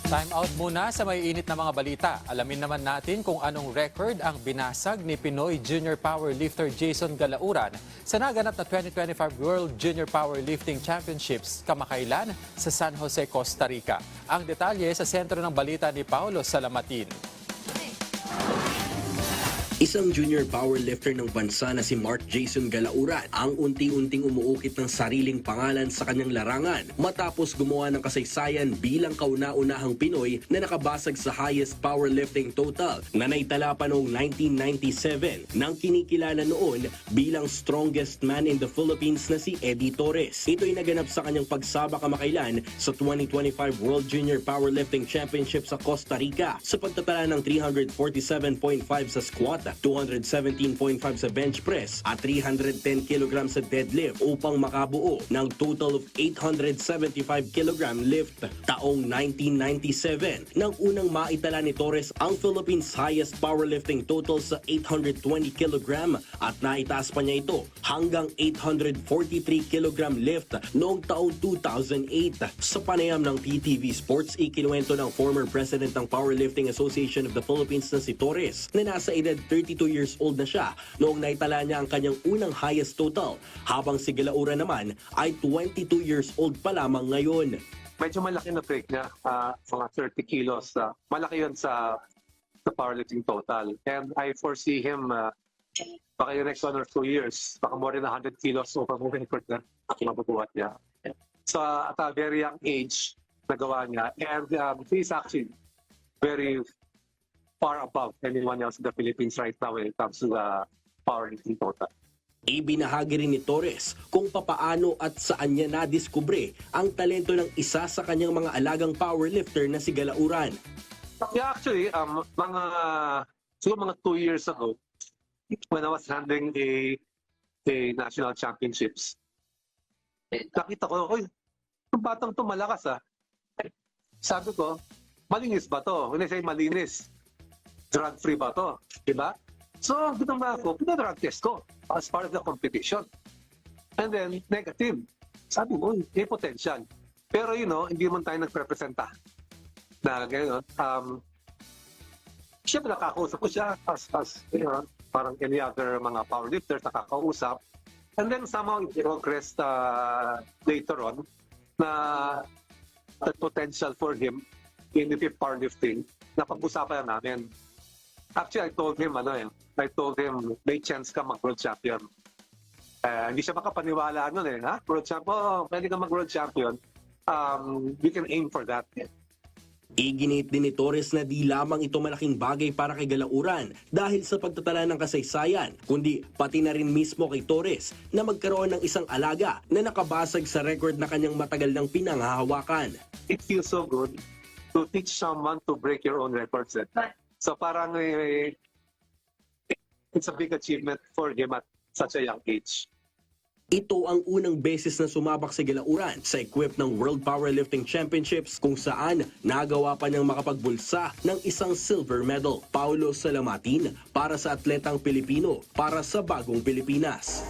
Time out muna sa may init na mga balita. Alamin naman natin kung anong record ang binasag ni Pinoy Junior Powerlifter Jason Galauran sa naganap na 2025 World Junior Powerlifting Championships kamakailan sa San Jose, Costa Rica. Ang detalye sa sentro ng balita ni Paulo Salamatin. Isang junior powerlifter ng bansa na si Mark Jason Galauran ang unti-unting umuukit ng sariling pangalan sa kanyang larangan matapos gumawa ng kasaysayan bilang kauna-unahang Pinoy na nakabasag sa highest powerlifting total na naitala pa noong 1997 nang kinikilala noon bilang strongest man in the Philippines na si Eddie Torres. Ito'y naganap sa kanyang pagsabak kamakailan sa 2025 World Junior Powerlifting Championship sa Costa Rica sa pagtatala ng 347.5 sa squat, 217.5 sa bench press at 310 kg sa deadlift upang makabuo ng total of 875 kg lift. Taong 1997 nang unang maitala ni Torres ang Philippines highest powerlifting total sa 820 kg at naitaas pa niya ito hanggang 843 kg lift noong taong 2008. Sa panayam ng PTV Sports, ikinuwento ng former president ng Powerlifting Association of the Philippines na si Torres na nasa edad 32 years old na siya noong naitala niya ang kanyang unang highest total, habang si Galauran naman ay 22 years old pa lamang ngayon. Medyo malaki na break niya, mga 30 kilos. Malaki yun sa powerlifting total. And I foresee him, baka yung next 1 or 2 years, baka more than 100 kilos over mo record na mabubuhat niya. So at a very young age, nagawa niya. And he's actually very far above anyone else in the Philippines right now when it comes to the powerlifting total. Ibinahagi rin ni Torres kung papaano at saan niya nadiskubre ang talento ng isa sa kanyang mga alagang powerlifter na si Galauran. Yeah, actually, siguro mga 2 years ago, when I was handling a national championships, nakita ko, oy, yung batang to malakas ah. Sabi ko, malinis ba to? When I say malinis, drug-free ba to? Diba? So, ginawa ko, pinadrug test ko as part of the competition. And then, negative. Sabi mo, may potential. Pero hindi man tayo nagrepresenta na gano'n. Siyempre, nakakausap ko siya as parang any other mga powerlifters nakakausap. And then, somehow, it progressed later on na the potential for him in the powerlifting na pag-usapan na namin. Actually, I told him, may chance ka mag-world champion. Hindi siya makapaniwala nun ha? World champion, pwede ka mag-world champion. We can aim for that. Iginit din ni Torres na di lamang ito malaking bagay para kay Galauran dahil sa pagtatala ng kasaysayan, kundi pati na rin mismo kay Torres na magkaroon ng isang alaga na nakabasag sa record na kanyang matagal ng pinanghahawakan. It feels so good to teach someone to break your own records. So parang it's a big achievement for him at such a young age. Ito ang unang beses na sumabak si Galauran sa equip ng World Powerlifting Championships kung saan nagawa pa niyang makapagbulsa ng isang silver medal. Paulo Salamatin para sa Atletang Pilipino para sa Bagong Pilipinas.